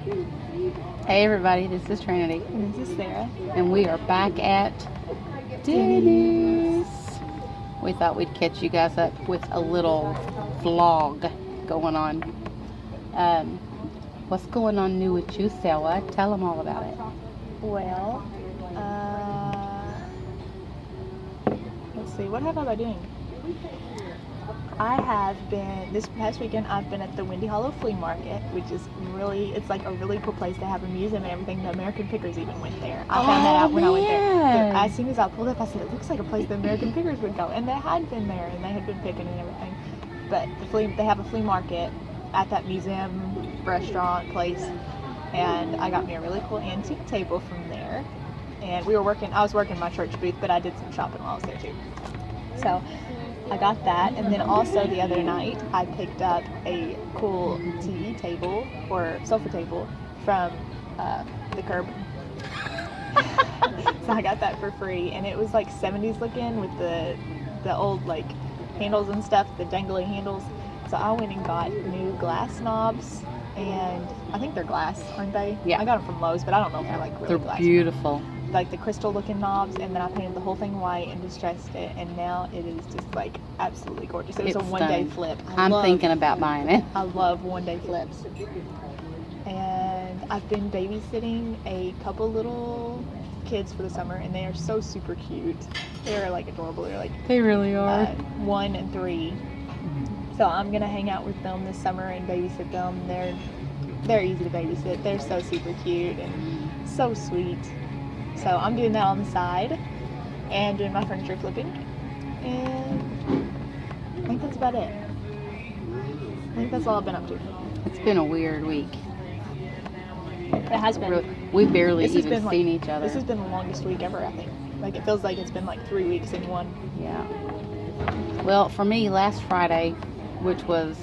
Hey everybody, this is Trinity, And this is Sarah. and we are back at Denny's. We thought we'd catch you guys up with a little vlog going on. What's going on new with you, Sarah? Tell them all about it. Well, let's see, what have I been doing? I have been, this past weekend, I've been at the Windy Hollow Flea Market, which is really, it's like a really cool place to have a museum and everything. The American Pickers even went there. I found that out when I went there. But as soon as I pulled up, I said, it looks like a place the American Pickers would go. And they had been there, and they had been picking and everything. But they have a flea market at that museum restaurant place. And I got me a really cool antique table from there. And I was working my church booth, but I did some shopping while I was there too. So I got that, and then also the other night I picked up a cool TV table or sofa table from the Curb. So I got that for free, and it was like 70s looking with the old like handles and stuff, the dangly handles. So I went and got new glass knobs, and I think they're glass, aren't they? Yeah. I got them from Lowe's, but I don't know if they're like really They're glass. beautiful. Like the crystal looking knobs, and then I painted the whole thing white and distressed it, and now it is just like absolutely gorgeous. It was It's a one-day stunning. flip. I'm thinking about buying it. I love one-day flips. And I've been babysitting a couple little kids for the summer, and they are so super cute. They're like adorable. They're like They really are. 1 and 3. So I'm gonna hang out with them this summer and babysit them. They're easy to babysit. They're so super cute and so sweet. So I'm doing that on the side and doing my furniture flipping. And I think that's about it. I think that's all I've been up to. It's been a weird week. It has been. We barely This has even been, seen each other. This has been the longest week ever, I think. Like, it feels like it's been like 3 weeks in one. Yeah. Well, for me, last Friday, which was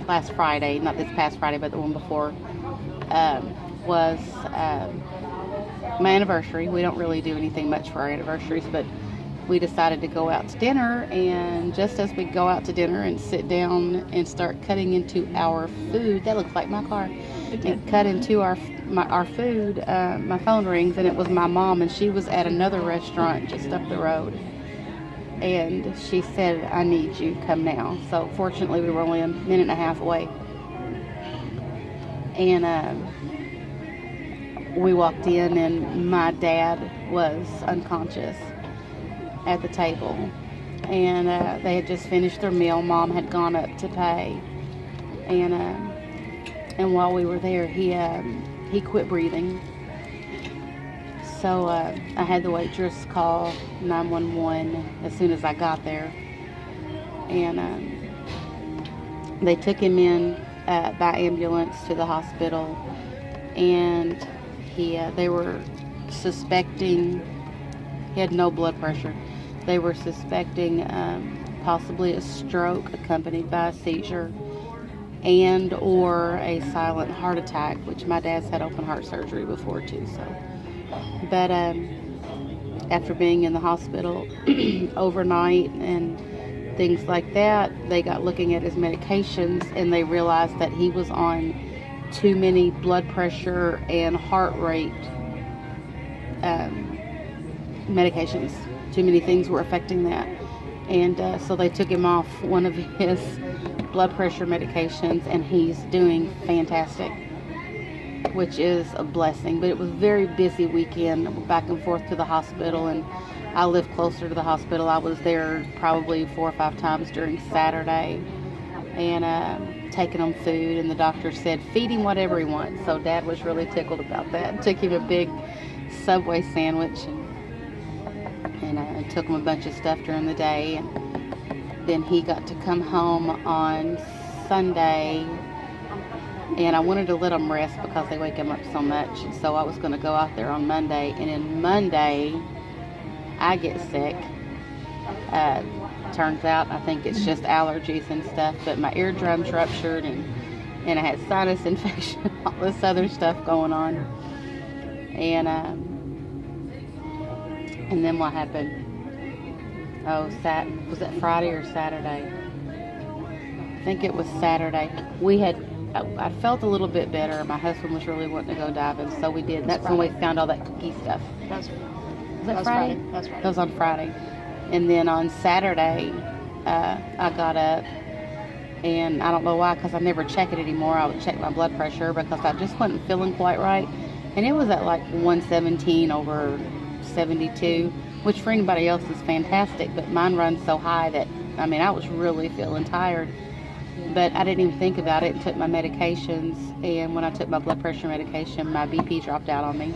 last Friday, not this past Friday, but the one before, was my anniversary. We don't really do anything much for our anniversaries, but we decided to go out to dinner, and just as we go out to dinner and sit down and start cutting into our food, that looks like my car, and cut into our food, my phone rings, and it was my mom, and she was at another restaurant just up the road, and she said, I need you, come now. So fortunately we were only a minute and a half away, and we walked in, and my dad was unconscious at the table, and they had just finished their meal. Mom had gone up to pay, and while we were there, he quit breathing. So I had the waitress call 911 as soon as I got there, and they took him in by ambulance to the hospital, and they were suspecting he had no blood pressure. They were suspecting possibly a stroke accompanied by a seizure and or a silent heart attack, which my dad's had open heart surgery before too. So, but after being in the hospital overnight and things like that, they got looking at his medications, and they realized that he was on too many blood pressure and heart rate medications. Too many things were affecting that, and so they took him off one of his blood pressure medications, and he's doing fantastic, which is a blessing. But it was a very busy weekend, back and forth to the hospital, and I live closer to the hospital. I was there probably 4 or 5 times during Saturday, and taking him food, and the doctor said feed him whatever he wants. So Dad was really tickled about that. Took him a big Subway sandwich, and I took him a bunch of stuff during the day, and then he got to come home on Sunday, and I wanted to let him rest because they wake him up so much, and so I was going to go out there on Monday, and then Monday I get sick. Turns out I think it's just allergies and stuff, but my eardrums ruptured, and I had sinus infection, all this other stuff going on, and then what happened? Oh, was that Friday or Saturday? I think it was Saturday. We had I felt a little bit better. My husband was really wanting to go diving, so we did. That's when we found all that cookie stuff. That's Was that Friday? That's That right. was on Friday. And then on Saturday, I got up, and I don't know why, because I never check it anymore. I would check my blood pressure because I just wasn't feeling quite right. And it was at like 117 over 72, which for anybody else is fantastic, but mine runs so high that, I mean, I was really feeling tired. But I didn't even think about it and took my medications. And when I took my blood pressure medication, my BP dropped out on me.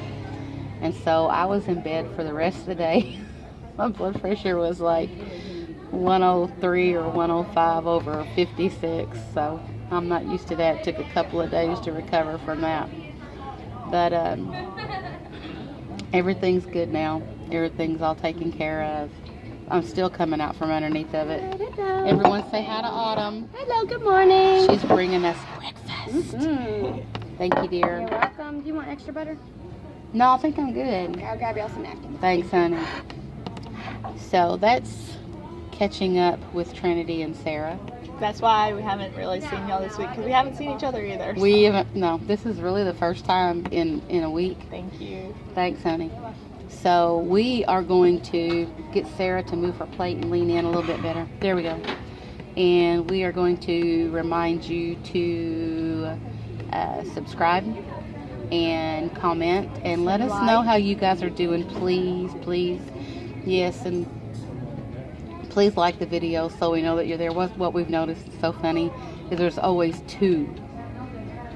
And so I was in bed for the rest of the day. My blood pressure was like 103 or 105 over 56. So I'm not used to that. It took a couple of days to recover from that. But everything's good now. Everything's all taken care of. I'm still coming out from underneath of it. Hello. Everyone say hi to Autumn. Hello, good morning. She's bringing us breakfast. Thank you, You're dear. welcome. Do you want extra butter? No, I think I'm good. I'll grab y'all some napkins. Thanks, honey. So that's catching up with Trinity and Sarah. That's why we haven't really seen y'all this week, because we haven't seen each other either. We haven't, no, this is really the first time in a week. Thank you. Thanks, honey. So we are going to get Sarah to move her plate and lean in a little bit better. There we go. And we are going to remind you to subscribe and comment and let us know how you guys are doing. Please. Yes, and please like the video so we know that you're there. What we've noticed is so funny is there's always two.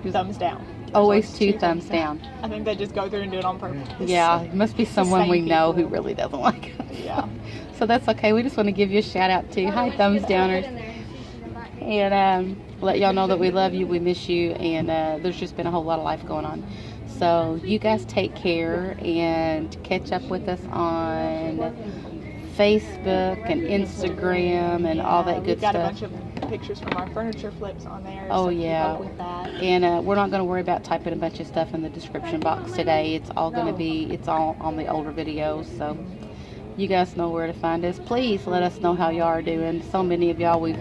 Thumbs down. Always two thumbs down. I think they just go through and do it on purpose. Yeah, it must be someone same we know who people. really doesn't like us. Yeah. So that's okay. We just want to give you a shout out too. Hi, thumbs downers. And let y'all know that we love you, we miss you, and there's just been a whole lot of life going on. So you guys take care and catch up with us on Facebook and Instagram and all that good We've got stuff. a bunch of pictures from our furniture flips on there. Oh, so keep yeah. up with that. And we're not going to worry about typing a bunch of stuff in the description box today. It's all going to be, it's all on the older videos. So you guys know where to find us. Please let us know how y'all are doing. So many of y'all, we've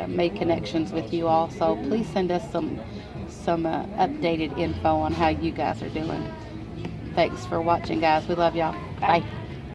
made connections with you all. So please send us some updated info on how you guys are doing. Thanks for watching, guys. We love y'all. Bye.